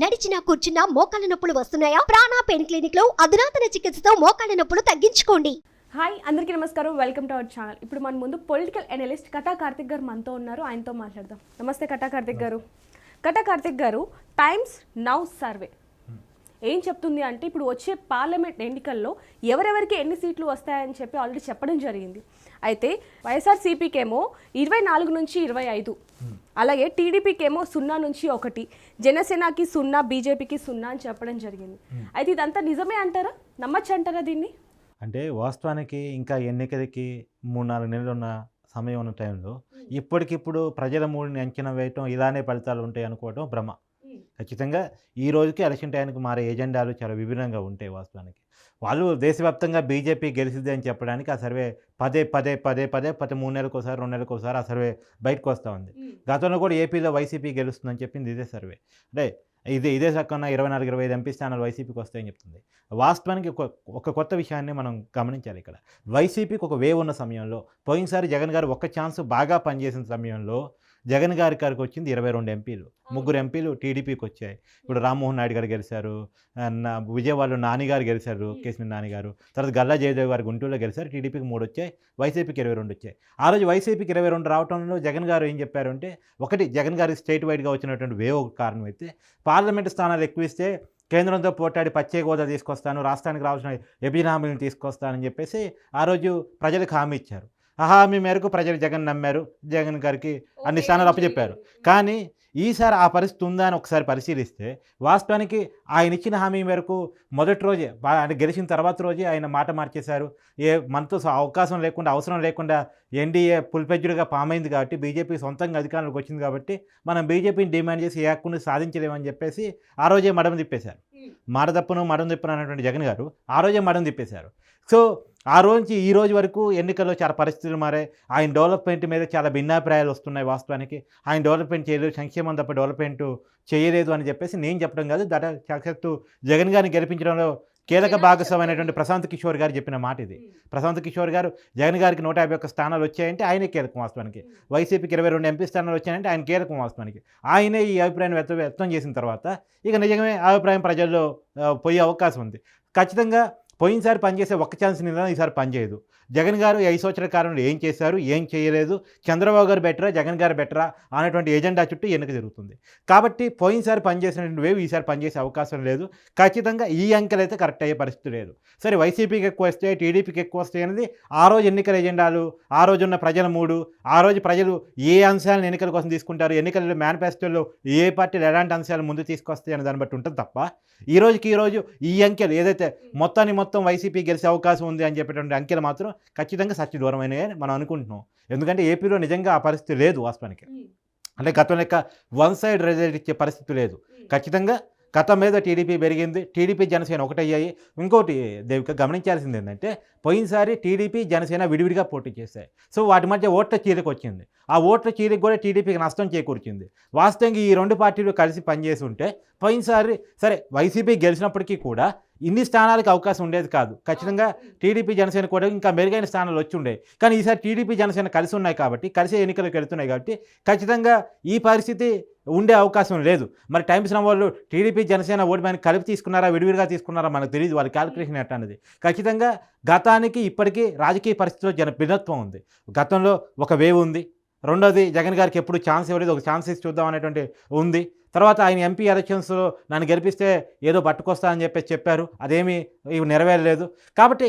నడిచినా కూర్చున్నా మోకాళ్ళ నొప్పులు వస్తున్నాయా? ప్రాణ పెయిన్ క్లినిక్ లో అధునాతన చికిత్సతో మోకాళ్ళ నొప్పులు తగ్గించుకోండి. హాయ్ అందరికీ నమస్కారం, వెల్కమ్ టు అవర్ ఛానల్. ఇప్పుడు మన ముందు పొలిటికల్ అనలిస్ట్ కటా కార్తిక్ గారు మనతో ఉన్నారు, ఆయనతో మాట్లాడదాం. నమస్తే కటా కార్తిక్ గారు. కటా కార్తిక్ గారు, టైమ్స్ నౌ సర్వే ఏం చెప్తుంది అంటే ఇప్పుడు వచ్చే పార్లమెంట్ ఎన్నికల్లో ఎవరెవరికి ఎన్ని సీట్లు వస్తాయని చెప్పి ఆల్రెడీ చెప్పడం జరిగింది. అయితే వైఎస్ఆర్సీపీకేమో 24 నుంచి 25, అలాగే టీడీపీకేమో 0 నుంచి 1, జనసేనకి 0, బీజేపీకి 0 అని చెప్పడం జరిగింది. అయితే ఇదంతా నిజమే అంటారా, నమ్మచ్చు అంటారా దీన్ని? అంటే వాస్తవానికి ఇంకా ఎన్నికలకి 3-4 నెలలు ఉన్న సమయం ఉన్న టైంలో ఇప్పటికిప్పుడు ప్రజల మూడిని అంచనా వేయటం, ఇలానే ఫలితాలు ఉంటాయి అనుకోవటం భ్రమ. ఖచ్చితంగా ఈ రోజుకి ఎలక్షన్ టైంకి మారే ఎజెండాలు చాలా విభిన్నంగా ఉంటాయి. వాస్తవానికి వాళ్ళు దేశవ్యాప్తంగా బీజేపీ గెలిచింది అని చెప్పడానికి ఆ సర్వే పదే 3 నెలలకు ఒకసారి 2 నెలలకు ఒకసారి ఆ సర్వే బయటకు వస్తూ ఉంది. గతంలో కూడా ఏపీలో వైసీపీ గెలుస్తుందని చెప్పింది ఇదే సర్వే. అంటే ఇదే సక్కన 24-25 ఎంపీ స్థానాలు వైసీపీకి వస్తాయని చెప్తుంది. వాస్తవానికి ఒక కొత్త విషయాన్ని మనం గమనించాలి. ఇక్కడ వైసీపీకి ఒక వేవ్ ఉన్న సమయంలో, పోయినసారి జగన్ గారు ఒక్క ఛాన్స్ బాగా పనిచేసిన సమయంలో జగన్ గారికి వచ్చింది 22 ఎంపీలు, 3 ఎంపీలు టీడీపీకి వచ్చాయి. ఇప్పుడు రామ్మోహన్ నాయుడు గారు గెలిచారు, విజయవాడలో నాని గారు గెలిచారు, కేసీఆర్ నాని గారు. తర్వాత గల్లా జయదేవ్ గారు గుంటూరులో గెలిచారు, టీడీపీకి 3 వచ్చాయి, వైసీపీకి 22 వచ్చాయి. ఆ రోజు వైసీపీకి 22 రావడంలో జగన్ గారు ఏం చెప్పారు అంటే, ఒకటి జగన్ గారికి స్టేట్ వైడ్గా వచ్చినటువంటి వేవ్ ఒక కారణం అయితే, పార్లమెంటు స్థానాలు ఎక్కువ ఇస్తే కేంద్రంతో పోట్లాడి ప్రత్యేక హోదా తీసుకొస్తాను, రాష్ట్రానికి రావాల్సిన విభజన హామీలను తీసుకొస్తానని చెప్పేసి ఆ రోజు ప్రజలకు హామీ ఇచ్చారు. ఆ హామీ మేరకు ప్రజలు జగన్ నమ్మారు, జగన్ గారికి అన్ని స్థానాలు అప్పచెప్పారు. కానీ ఈసారి ఆ పరిస్థితి ఉందా అని ఒకసారి పరిశీలిస్తే, వాస్తవానికి ఆయన ఇచ్చిన హామీ మేరకు మొదటి రోజే అంటే గెలిచిన తర్వాత రోజే ఆయన మాట మార్చేశారు. మనతో అవకాశం లేకుండా, అవసరం లేకుండా ఎన్డీఏ ఫుల్‌ఫ్లెడ్జ్డ్‌గా ఫామ్ అయింది కాబట్టి, బీజేపీ సొంతంగా అధికారంలోకి వచ్చింది కాబట్టి మనం బీజేపీని డిమాండ్ చేసి ఏ హక్కును సాధించలేమని చెప్పేసి ఆ రోజే మడమ తిప్పేశారు. మాట తప్పును మడమ తిప్పను అన్నటువంటి జగన్ గారు ఆ రోజే మడమ తిప్పేశారు. సో ఆ రోజు నుంచి ఈ రోజు వరకు ఎన్నికల్లో చాలా పరిస్థితులు మారాయి. ఆయన డెవలప్మెంట్ మీద చాలా భిన్నాభిప్రాయాలు వస్తున్నాయి. వాస్తవానికి ఆయన డెవలప్మెంట్ చేయలేదు, సంక్షేమం తప్ప డెవలప్మెంట్ చేయలేదు అని చెప్పేసి నేను చెప్పడం కాదు, సాక్షాత్తు జగన్ గారిని గెలిపించడంలో కీలక భాగస్వామైనటువంటి ప్రశాంత్ కిషోర్ గారు చెప్పిన మాట ఇది. ప్రశాంత్ కిషోర్ గారు జగన్ గారికి 151 స్థానాలు వచ్చాయంటే ఆయనే కీలకం వాస్తవానికి. వైసీపీకి 22 ఎంపీ స్థానాలు వచ్చాయంటే ఆయన కీలకం వాస్తవానికి. ఆయనే ఈ అభిప్రాయాన్ని వ్యక్తం చేసిన తర్వాత ఇక నిజమే అభిప్రాయం ప్రజల్లో పోయే అవకాశం ఉంది. ఖచ్చితంగా పోయినసారి పనిచేసే ఒక్క ఛాన్స్ నిన్న ఈసారి పనిచేయదు. జగన్ గారు 5 సంవత్సరాల కాలంలో ఏం చేశారు, ఏం చేయలేదు, చంద్రబాబు గారు బెటరా, జగన్ గారు బెటరా అనేటువంటి ఎజెండా చుట్టూ ఎన్నిక జరుగుతుంది. కాబట్టి పోయినసారి పనిచేసినటువంటి వేవ్ ఈసారి పనిచేసే అవకాశం లేదు. ఖచ్చితంగా ఈ అంకెలు అయితే కరెక్ట్ అయ్యే పరిస్థితి లేదు. సరే వైసీపీకి ఎక్కువ వస్తాయి, టీడీపీకి ఎక్కువ వస్తాయి అనేది ఆ రోజు ఎన్నికల ఎజెండాలు, ఆ రోజున్న ప్రజల మూడు, ఆ రోజు ప్రజలు ఏ అంశాలను ఎన్నికల కోసం తీసుకుంటారు, ఎన్నికల మేనిఫెస్టోలో ఏ పార్టీలు ఎలాంటి అంశాలు ముందు తీసుకొస్తాయి అనే దాన్ని బట్టి ఉంటుంది తప్ప ఈ రోజు ఈ అంకెలు ఏదైతే మొత్తం వైసీపీ గెలిచే అవకాశం ఉంది అని చెప్పేటువంటి అంకెలు మాత్రం ఖచ్చితంగా సత్య దూరమైనవి మనం అనుకుంటున్నాం. ఎందుకంటే ఏపీలో నిజంగా ఆ పరిస్థితి లేదు వాస్తవానికి. అంటే గతం లెక్క వన్ సైడ్ రిజల్ట్ ఇచ్చే పరిస్థితి లేదు. ఖచ్చితంగా గతం మీద టీడీపీ పెరిగింది, టీడీపీ జనసేన ఒకటయ్యాయి. ఇంకోటి దేవిక గమనించాల్సింది ఏంటంటే, పోయినసారి టీడీపీ జనసేన విడివిడిగా పోటీ చేశాయి. సో వాటి మధ్య ఓట్ల చీలిక వచ్చింది. ఆ ఓట్ల చీలిక కూడా టీడీపీకి నష్టం చేకూర్చింది. వాస్తవంగా ఈ 2 పార్టీలు కలిసి పనిచేసి ఉంటే పోయినసారి సరే వైసీపీ గెలిచినప్పటికీ కూడా ఇన్ని స్థానాలకు అవకాశం ఉండేది కాదు. ఖచ్చితంగా టీడీపీ జనసేన కూడా ఇంకా మెరుగైన స్థానాలు వచ్చి ఉండేవి. కానీ ఈసారి టీడీపీ జనసేన కలిసి ఉన్నాయి కాబట్టి, కలిసే ఎన్నికలకు వెళ్తున్నాయి కాబట్టి ఖచ్చితంగా ఈ పరిస్థితి ఉండే అవకాశం లేదు. మరి టైమ్స్ నౌ వాళ్ళు టీడీపీ జనసేన ఓటు బ్యాంక్ కలిపి తీసుకున్నారా, విడివిడిగా తీసుకున్నారా మనకు తెలియదు, వాళ్ళ క్యాలిక్యులేషన్ ఎట్లా అనేది. ఖచ్చితంగా గతానికి ఇప్పటికీ రాజకీయ పరిస్థితిలో భిన్నత్వం ఉంది. గతంలో ఒక వేవ్ ఉంది, రెండోది జగన్ గారికి ఎప్పుడు ఛాన్స్ ఇవ్వలేదు, ఒక ఛాన్స్ ఇచ్చి చూద్దాం అనేటువంటి ఉంది. తర్వాత ఆయన ఎంపీ ఎలక్షన్స్లో నన్ను గెలిపిస్తే ఏదో పట్టుకొస్తా అని చెప్పారు, అదేమీ ఇవి నెరవేరలేదు. కాబట్టి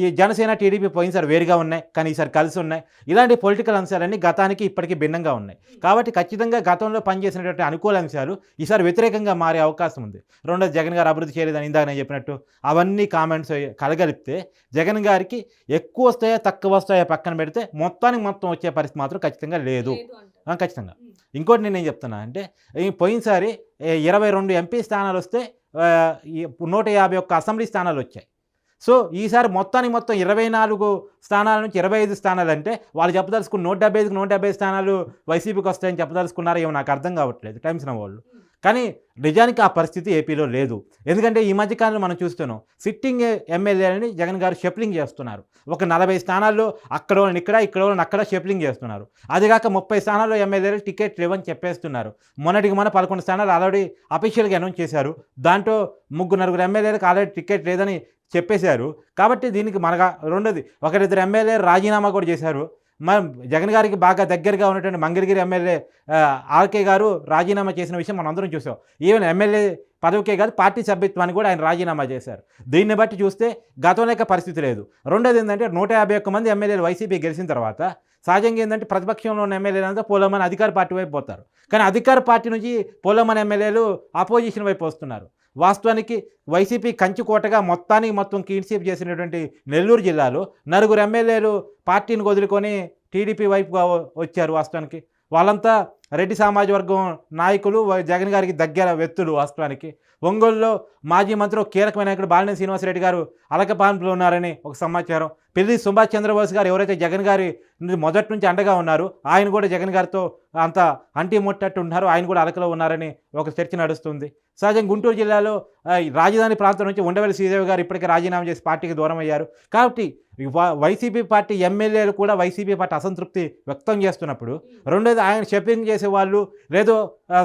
ఈ జనసేన టీడీపీ పోయినసారి వేరుగా ఉన్నాయి, కానీ ఈసారి కలిసి ఉన్నాయి. ఇలాంటి పొలిటికల్ అంశాలన్నీ గతానికి ఇప్పటికీ భిన్నంగా ఉన్నాయి. కాబట్టి ఖచ్చితంగా గతంలో పనిచేసినటువంటి అనుకూల అంశాలు ఈసారి వ్యతిరేకంగా మారే అవకాశం ఉంది. రెండోది జగన్ గారు అభివృద్ధి చేయలేదని ఇందాక నేను చెప్పినట్టు అవన్నీ కామెంట్స్ కలగలిపితే జగన్ గారికి ఎక్కువ వస్తాయా తక్కువ వస్తాయా పక్కన పెడితే మొత్తం వచ్చే పరిస్థితి మాత్రం ఖచ్చితంగా లేదు. ఖచ్చితంగా. ఇంకోటి నేను ఏం చెప్తున్నా అంటే, పోయినసారి 22 ఎంపీ స్థానాలు వస్తే 151 అసెంబ్లీ స్థానాలు వచ్చాయి. సో ఈసారి మొత్తం 24 స్థానాల నుంచి 25 స్థానాలు అంటే వాళ్ళు చెప్పదలుచుకున్న 175 స్థానాలు వైసీపీకి వస్తాయని చెప్పదలుచుకున్నారో ఏమో నాకు అర్థం కావట్లేదు టైమ్స్ నౌ వాళ్ళు. కానీ నిజానికి ఆ పరిస్థితి ఏపీలో లేదు. ఎందుకంటే ఈ మధ్యకాలంలో మనం చూస్తున్నాం సిట్టింగ్ ఎమ్మెల్యేలని జగన్ గారు షఫ్లింగ్ చేస్తున్నారు. ఒక 40 స్థానాల్లో అక్కడోళ్ళని ఇక్కడోళ్ళని అక్కడ షఫ్లింగ్ చేస్తున్నారు. అదిగాక 30 స్థానాల్లో ఎమ్మెల్యేలు టికెట్ లేవని చెప్పేస్తున్నారు. మొన్నటికి 11 స్థానాలు ఆల్రెడీ అఫీషియల్గా అనౌన్స్ చేశారు. దాంట్లో 3-4 ఎమ్మెల్యేలకు ఆల్రెడీ టికెట్ లేదని చెప్పేశారు. కాబట్టి దీనికి మనగా రెండోది 1-2 ఎమ్మెల్యేలు రాజీనామా కూడా చేశారు. మనం జగన్ గారికి బాగా దగ్గరగా ఉన్నటువంటి మంగళగిరి ఎమ్మెల్యే ఆర్కే గారు రాజీనామా చేసిన విషయం మనం అందరం చూసాం. ఈవెన్ ఎమ్మెల్యే పదవికే కాదు పార్టీ సభ్యత్వాన్ని కూడా ఆయన రాజీనామా చేశారు. దీన్ని బట్టి చూస్తే గతంలో పరిస్థితి లేదు. రెండోది ఏంటంటే 151 మంది ఎమ్మెల్యేలు వైసీపీ గెలిచిన తర్వాత సహజంగా ఏంటంటే ప్రతిపక్షంలో ఉన్న ఎమ్మెల్యేలంతా పోలమని అధికార పార్టీ వైపు పోతారు. కానీ అధికార పార్టీ నుంచి పోలమని ఎమ్మెల్యేలు అపోజిషన్ వైపు వస్తున్నారు. వాస్తవానికి వైసీపీ కంచుకోటగా మొత్తం క్లీన్షీప్ చేసినటువంటి నెల్లూరు జిల్లాలో 4 ఎమ్మెల్యేలు పార్టీని వదులుకొని టీడీపీ వైపుగా వచ్చారు. వాస్తవానికి వాళ్ళంతా రెడ్డి సామాజిక వర్గం నాయకులు, జగన్ గారికి దగ్గర వ్యక్తులు. వాస్తవానికి ఒంగోలులో మాజీ మంత్రి కీలకమైన నాయకుడు బాలినేని శ్రీనివాసరెడ్డి గారు అలకపాన్పులో ఉన్నారని ఒక సమాచారం. పిల్లి సుభాష్ చంద్రబోస్ గారు ఎవరైతే జగన్ గారి మొదటి నుంచి అండగా ఉన్నారు, ఆయన కూడా జగన్ గారితో అంత అంటి ముట్టట్టు ఉన్నారు, ఆయన కూడా అలకలో ఉన్నారని ఒక చర్చ నడుస్తుంది. సహజంగా గుంటూరు జిల్లాలో రాజధాని ప్రాంతం నుంచి ఉండవల్లి శ్రీదేవి గారు ఇప్పటికే రాజీనామా చేసి పార్టీకి దూరం అయ్యారు. కాబట్టి వైసీపీ పార్టీ ఎమ్మెల్యేలు కూడా వైసీపీ పార్టీ అసంతృప్తి వ్యక్తం చేస్తున్నప్పుడు, రెండోది ఆయన షెఫింగ్ చేసేవాళ్ళు లేదో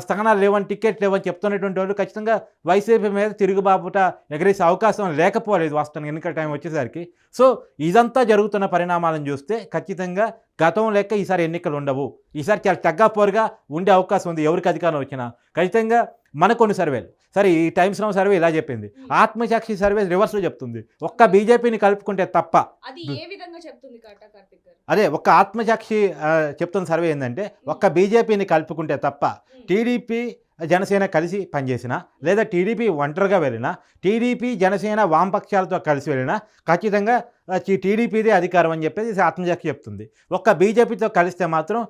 స్థానాలు లేవని టికెట్ లేవని చెప్తున్నటువంటి వాళ్ళు ఖచ్చితంగా వైసీపీ మీద తిరుగుబాపుట ఎగరేసే అవకాశం లేకపోలేదు వాస్తవానికి ఎన్నికల టైం వచ్చేసరికి. సో ఇదంతా జరుగుతున్న పరిణామాలను చూస్తే ఖచ్చితంగా గతం లెక్క ఈసారి ఎన్నికలు ఉండవు. ఈసారి చాలా తగ్గపోరుగా ఉండే అవకాశం ఉంది. ఎవరికి అధికారం వచ్చినా ఖచ్చితంగా మన కొన్ని సర్వేలు సరే ఈ టైమ్స్ నౌ సర్వే ఇలా చెప్పింది, ఆత్మసాక్షి సర్వే రివర్స్లో చెప్తుంది. ఒక్క బీజేపీని కలుపుకుంటే తప్ప అదే ఒక్క ఆత్మసాక్షి చెప్తున్న సర్వే ఏంటంటే ఒక్క బీజేపీని కలుపుకుంటే తప్ప టీడీపీ జనసేన కలిసి పనిచేసినా లేదా టీడీపీ ఒంటరిగా వెళ్ళినా టీడీపీ జనసేన వామపక్షాలతో కలిసి వెళ్ళినా ఖచ్చితంగా టీడీపీదే అధికారం అని చెప్పేసి ఆత్మసాక్షి చెప్తుంది. ఒక్క బీజేపీతో కలిస్తే మాత్రం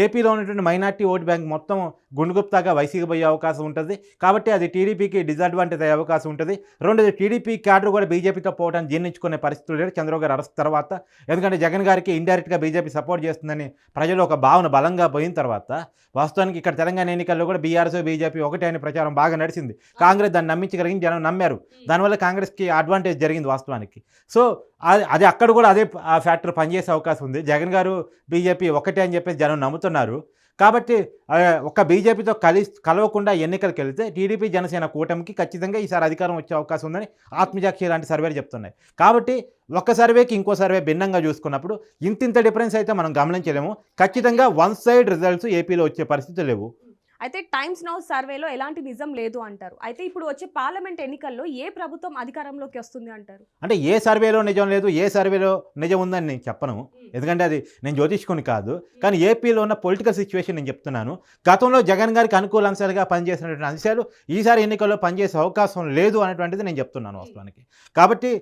ఏపీలో ఉన్నటువంటి మైనార్టీ ఓటు బ్యాంక్ మొత్తం గుండుగుప్తాగా వైసీపీ పోయే అవకాశం ఉంటుంది. కాబట్టి అది టీడీపీకి డిసడ్వాంటేజ్ అయ్యే అవకాశం ఉంటుంది. రెండోది టీడీపీ క్యాడర్ కూడా బీజేపీతో పోవడానికి జీర్ణించుకునే పరిస్థితులు లేదు చంద్రబాబు గారు అరెస్ట్ తర్వాత. ఎందుకంటే జగన్ గారికి ఇండైరెక్ట్గా బీజేపీ సపోర్ట్ చేస్తుందని ప్రజలు ఒక భావన బలంగా పోయిన తర్వాత వాస్తవానికి ఇక్కడ తెలంగాణ ఎన్నికల్లో కూడా బీఆర్ఎస్ బీజేపీ ఒకటే అనే ప్రచారం బాగా నడిచింది. కాంగ్రెస్ దాన్ని నమ్మించగలిగింది, జనం నమ్మారు. దానివల్ల కాంగ్రెస్కి అడ్వాంటేజ్ జరిగింది వాస్తవానికి. సో అది అక్కడ కూడా అదే ఫ్యాక్టర్ పనిచేసే అవకాశం ఉంది. జగన్ గారు బీజేపీ ఒకటే అని చెప్పేసి జనం నమ్ముతున్నారు. కాబట్టి ఒక బీజేపీతో కలవకుండా ఎన్నికలకు వెళితే టీడీపీ జనసేన కూటమికి ఖచ్చితంగా ఈసారి అధికారం వచ్చే అవకాశం ఉందని ఆత్మసాక్షి లాంటి సర్వేలు చెప్తున్నాయి. కాబట్టి ఒక సర్వేకి ఇంకో సర్వే భిన్నంగా చూసుకున్నప్పుడు ఇంత డిఫరెన్స్ అయితే మనం గమనించలేము. ఖచ్చితంగా వన్ సైడ్ రిజల్ట్స్ ఏపీలో వచ్చే పరిస్థితి లేవు. అయితే టైమ్స్ నౌ సర్వేలో ఎలాంటి నిజం లేదు అంటారు. అయితే ఇప్పుడు వచ్చే పార్లమెంట్ ఎన్నికల్లో ఏ ప్రభుత్వం అధికారంలోకి వస్తుంది అంటారు? అంటే ఏ సర్వేలో నిజం లేదు, ఏ సర్వేలో నిజం ఉందని నేను చెప్పను. ఎందుకంటే అది నేను జ్యోతిష్కుని కాదు. కానీ ఏపీలో ఉన్న పొలిటికల్ సిచ్యువేషన్ నేను చెప్తున్నాను. గతంలో జగన్ గారికి అనుకూల అంశాలుగా పనిచేసినటువంటి అంశాలు ఈసారి ఎన్నికల్లో పనిచేసే అవకాశం లేదు అనేటువంటిది నేను చెప్తున్నాను వాస్తవానికి. కాబట్టి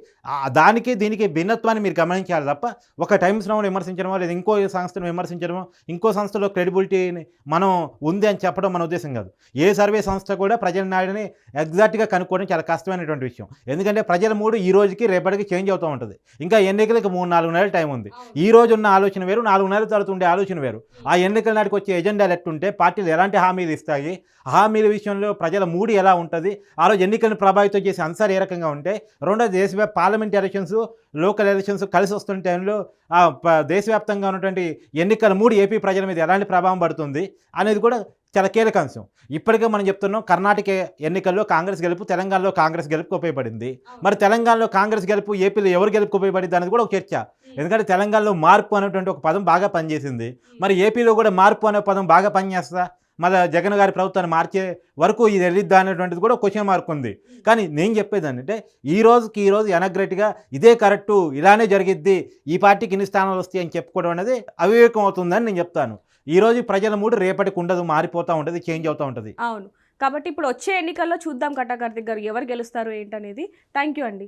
దానికి దీనికి భిన్నత్వాన్ని మీరు గమనించాలి తప్ప ఒక టైమ్స్ నౌను విమర్శించడమో లేదా ఇంకో సంస్థను విమర్శించడమో ఇంకో సంస్థలో క్రెడిబిలిటీని మనం ఉంది అని చెప్పడం మన ఉద్దేశం కాదు. ఏ సర్వే సంస్థ కూడా ప్రజల నాడిని ఎగ్జాక్ట్గా కనుక్కోవడం చాలా కష్టమైనటువంటి విషయం. ఎందుకంటే ప్రజల మూడు ఈ రోజుకి రేపటికి చేంజ్ అవుతూ ఉంటుంది. ఇంకా ఎన్నికలకు 3-4 నెలల టైం ఉంది. ఈ రోజు ఉన్న ఆలోచన వేరు, 4 నెలల తర్వాత ఉండే ఆలోచన వేరు. ఆ ఎన్నికల నాటికి వచ్చే ఎజెండాలు ఎట్టుంటే పార్టీలు ఎలాంటి హామీలు ఇస్తాయి, హామీల విషయంలో ప్రజల మూడు ఎలా ఉంటుంది, ఆ రోజు ఎన్నికలను ప్రభావితం చేసే అంశాలు ఏ రకంగా ఉంటే, రెండోది దేశవ్యాప్త పార్లమెంట్ ఎలక్షన్స్ లోకల్ ఎలక్షన్స్ కలిసి వస్తున్న టైంలో దేశవ్యాప్తంగా ఉన్నటువంటి ఎన్నికల మూడు ఏపీ ప్రజల మీద ఎలాంటి ప్రభావం పడుతుంది అనేది కూడా చాలా కీలక అంశం. ఇప్పటికే మనం చెప్తున్నాం కర్ణాటక ఎన్నికల్లో కాంగ్రెస్ గెలుపు, తెలంగాణలో కాంగ్రెస్ గెలుపుకు ఉపయోగపడింది. మరి తెలంగాణలో కాంగ్రెస్ గెలుపు ఏపీలో ఎవరు గెలుపుకు ఉపయోగపడింది అనేది కూడా ఒక చర్చ. ఎందుకంటే తెలంగాణలో మార్పు అనేటువంటి ఒక పదం బాగా పనిచేసింది. మరి ఏపీలో కూడా మార్పు అనే పదం బాగా పనిచేస్తుందా? మళ్ళీ జగన్ గారి ప్రభుత్వాన్ని మార్చే వరకు ఇది వెళ్ళిద్దా అనేటువంటిది కూడా క్వశ్చన్ మార్క్ ఉంది. కానీ నేను చెప్పేది ఏంటంటే ఈ రోజు ఎనగ్రెట్గా ఇదే కరెక్టు, ఇలానే జరిగిద్ది, ఈ పార్టీకి ఇన్ని స్థానాలు వస్తాయి అని చెప్పుకోవడం అనేది అవివేకం అవుతుందని నేను చెప్తాను. ఈ రోజు ప్రజల మూడు రేపటికి ఉండదు, మారిపోతూ ఉంటుంది, చేంజ్ అవుతూ ఉంటుంది. అవును. కాబట్టి ఇప్పుడు వచ్చే ఎన్నికల్లో చూద్దాం కట్టా కార్తిక్ గారు ఎవరు గెలుస్తారు ఏంటనేది. థ్యాంక్ యూ అండి.